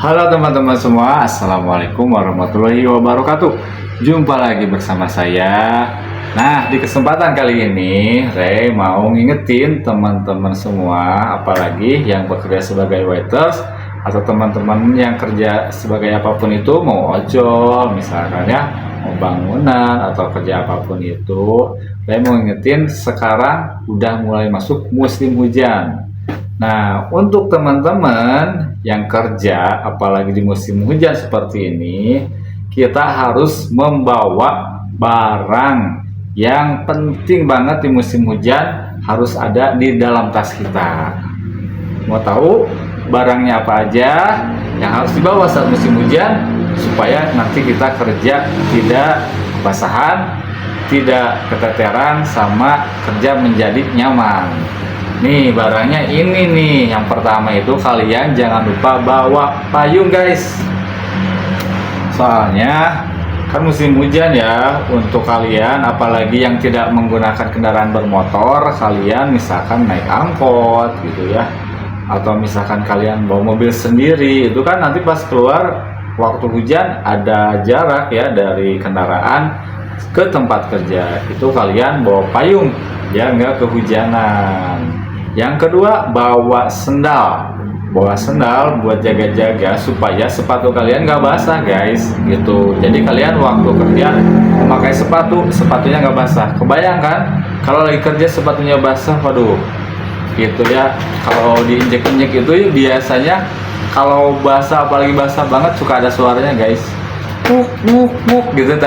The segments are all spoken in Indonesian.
Halo teman-teman semua, Assalamualaikum warahmatullahi wabarakatuh. Jumpa lagi bersama saya. Nah, di kesempatan kali ini Ray mau ngingetin teman-teman semua, apalagi yang bekerja sebagai waiters atau teman-teman yang kerja sebagai apapun itu, mau ojol misalkan ya, mau bangunan atau kerja apapun itu. Ray mau ngingetin sekarang udah mulai masuk musim hujan. Nah, untuk teman-teman yang kerja, apalagi di musim hujan seperti ini, kita harus membawa barang yang penting banget di musim hujan harus ada di dalam tas kita. Mau tahu barangnya apa aja yang harus dibawa saat musim hujan supaya nanti kita kerja tidak basahan, tidak keteteran, sama kerja menjadi nyaman. Nih barangnya ini nih. Yang pertama itu kalian jangan lupa bawa payung guys. Soalnya kan musim hujan ya. Untuk kalian apalagi yang tidak menggunakan kendaraan bermotor, kalian misalkan naik angkot gitu ya, atau misalkan kalian bawa mobil sendiri, itu kan nanti pas keluar waktu hujan ada jarak ya dari kendaraan ke tempat kerja. Itu kalian bawa payung ya, nggak kehujanan. Yang kedua, bawa sendal buat jaga-jaga supaya sepatu kalian nggak basah guys gitu. Jadi kalian waktu kerja memakai sepatunya nggak basah. Kebayangkan kalau lagi kerja sepatunya basah, waduh gitu ya. Kalau diinjek-injek itu biasanya kalau basah, apalagi basah banget, suka ada suaranya guys, muk gitu,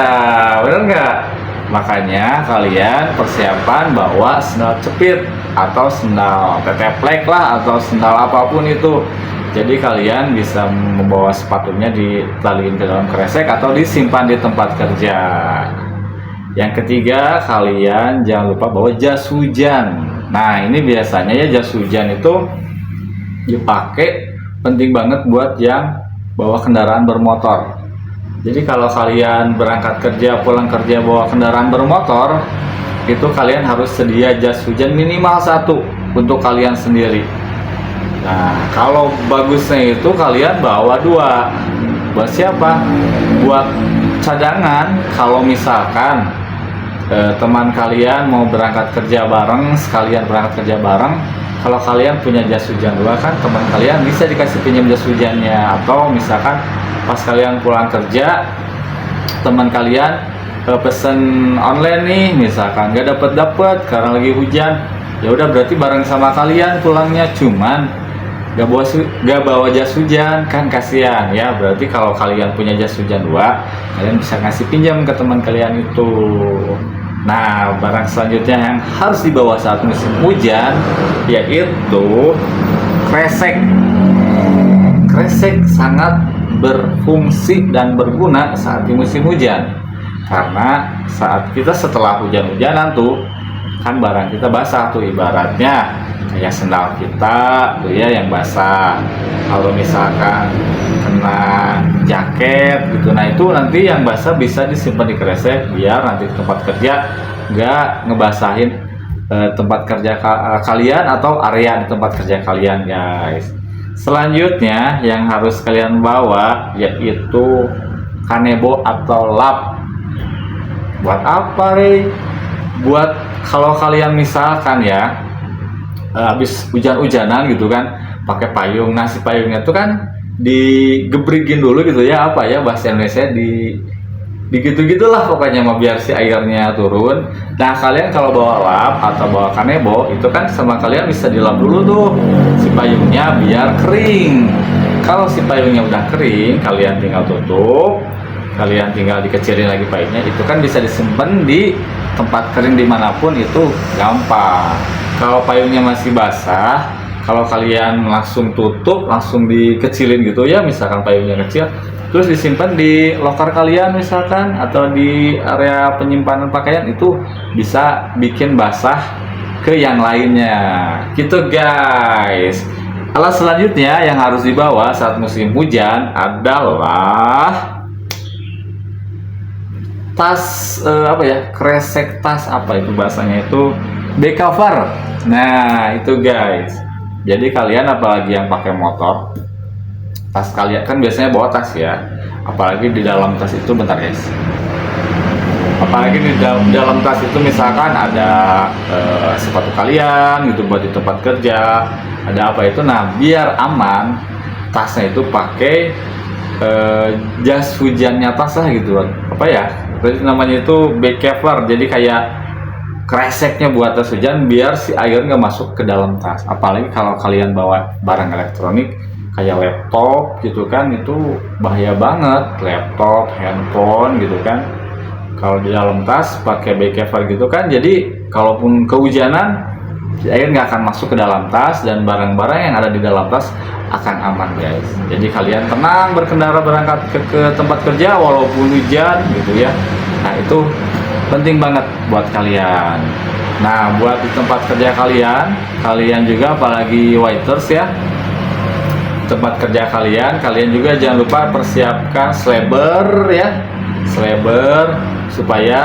bener nggak? Makanya kalian persiapan bawa sendal cepit atau sendal teteplek lah, atau sendal apapun itu. Jadi kalian bisa membawa sepatunya ditaliin ke dalam kresek atau disimpan di tempat kerja. Yang ketiga, kalian jangan lupa bawa jas hujan. Nah, ini biasanya ya jas hujan itu dipakai penting banget buat yang bawa kendaraan bermotor. Jadi kalau kalian berangkat kerja, pulang kerja bawa kendaraan bermotor, itu kalian harus sedia jas hujan minimal satu untuk kalian sendiri. Nah, kalau bagusnya itu kalian bawa dua. Buat siapa? Buat cadangan kalau misalkan teman kalian mau berangkat kerja bareng, sekalian berangkat kerja bareng. Kalau kalian punya jas hujan dua, kan teman kalian bisa dikasih pinjam jas hujannya. Atau misalkan pas kalian pulang kerja, teman kalian pesen online nih, misalkan nggak dapet karena lagi hujan, ya udah berarti bareng sama kalian pulangnya, cuman nggak bawa jas hujan, kan kasihan ya. Berarti kalau kalian punya jas hujan dua, kalian bisa ngasih pinjam ke teman kalian itu. Nah, barang selanjutnya yang harus dibawa saat musim hujan yaitu kresek. Kresek sangat berfungsi dan berguna saat di musim hujan, karena saat kita setelah hujan-hujanan tuh kan barang kita basah tuh, ibaratnya kayak sendal kita tuh ya yang basah, kalau misalkan kena jaket gitu, nah itu nanti yang basah bisa disimpan di kresek biar nanti di tempat kerja nggak ngebasahin tempat kerja kalian atau area di tempat kerja kalian guys. Selanjutnya yang harus kalian bawa yaitu kanebo atau lap. Buat apa, Rey? Buat kalau kalian misalkan ya habis hujan-hujanan gitu kan, pakai payung. Nah, si payungnya tuh kan digebrikin dulu gitu ya, apa ya bahasa Indonesia, digitu-gitulah pokoknya mah, biar si airnya turun. Nah, kalian kalau bawa lap atau bawa kanebo itu kan sama kalian bisa dilap dulu tuh si payungnya biar kering. Kalau si payungnya udah kering, kalian tinggal tutup, kalian tinggal dikecilin lagi payungnya, itu kan bisa disimpan di tempat kering dimanapun, itu gampang. Kalau payungnya masih basah, kalau kalian langsung tutup, langsung dikecilin gitu ya, misalkan payungnya kecil, terus disimpan di loker kalian misalkan, atau di area penyimpanan pakaian, itu bisa bikin basah ke yang lainnya gitu guys. Alat selanjutnya yang harus dibawa saat musim hujan adalah tas, apa ya, kresek tas, apa itu bahasanya, itu back cover. Nah itu guys, jadi kalian apalagi yang pakai motor, tas kalian kan biasanya bawa tas ya, apalagi di dalam tas itu, bentar guys, apalagi di dalam tas itu misalkan ada sepatu kalian gitu buat di tempat kerja, ada apa itu. Nah, biar aman, tasnya itu pakai jas hujannya tas lah gitu, apa ya tadi namanya itu, back cover. Jadi kayak kreseknya buat tas hujan biar si air nggak masuk ke dalam tas. Apalagi kalau kalian bawa barang elektronik kayak laptop gitu kan, itu bahaya banget, laptop, handphone gitu kan. Kalau di dalam tas pakai back cover gitu kan, jadi kalaupun kehujanan air nggak akan masuk ke dalam tas dan barang-barang yang ada di dalam tas akan aman guys. Jadi kalian tenang berkendara berangkat ke tempat kerja walaupun hujan gitu ya. Nah, itu penting banget buat kalian. Nah, buat di tempat kerja kalian juga apalagi waiters ya, tempat kerja kalian juga jangan lupa persiapkan slabber ya, slabber supaya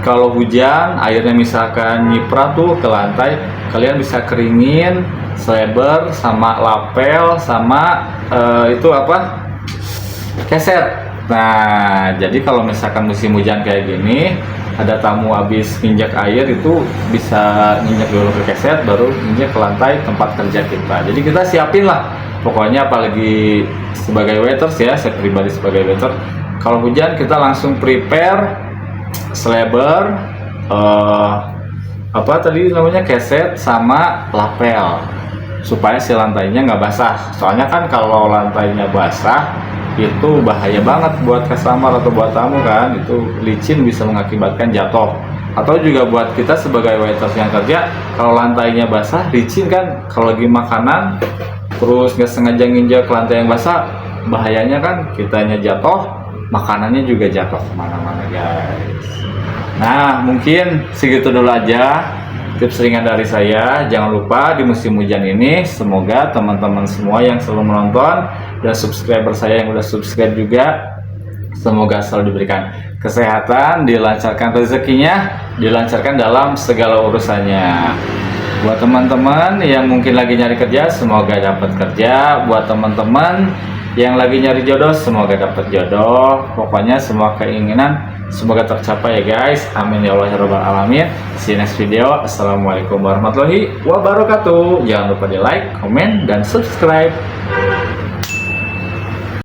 kalau hujan airnya misalkan nyiprat tuh ke lantai, kalian bisa keringin slabber sama lapel sama keset. Nah, jadi kalau misalkan musim hujan kayak gini, ada tamu habis nginjak air, itu bisa nginjak dulu ke keset baru nginjak ke lantai tempat kerja kita. Jadi kita siapin lah pokoknya, apalagi sebagai waiters ya, saya pribadi sebagai waiter, kalau hujan kita langsung prepare slabber, tadi namanya keset sama lapel supaya si lantainya nggak basah. Soalnya kan kalau lantainya basah itu bahaya banget buat customer atau buat tamu kan, itu licin bisa mengakibatkan jatuh. Atau juga buat kita sebagai waiters yang kerja, kalau lantainya basah licin kan, kalau lagi makanan terus nggak sengaja nginjak ke lantai yang basah, bahayanya kan kitanya jatuh, makanannya juga jatuh kemana-mana guys. Nah, mungkin segitu dulu aja tips ringan dari saya. Jangan lupa di musim hujan ini, semoga teman-teman semua yang selalu menonton dan subscriber saya yang udah subscribe juga, semoga selalu diberikan kesehatan, dilancarkan rezekinya, dilancarkan dalam segala urusannya. Buat teman-teman yang mungkin lagi nyari kerja, semoga dapat kerja. Buat teman-teman yang lagi nyari jodoh, semoga dapat jodoh. Pokoknya semua keinginan semoga tercapai ya guys, amin ya Allah ya rabbal alamin. See you next video. Assalamualaikum warahmatullahi wabarakatuh. Jangan lupa di like, komen, dan subscribe.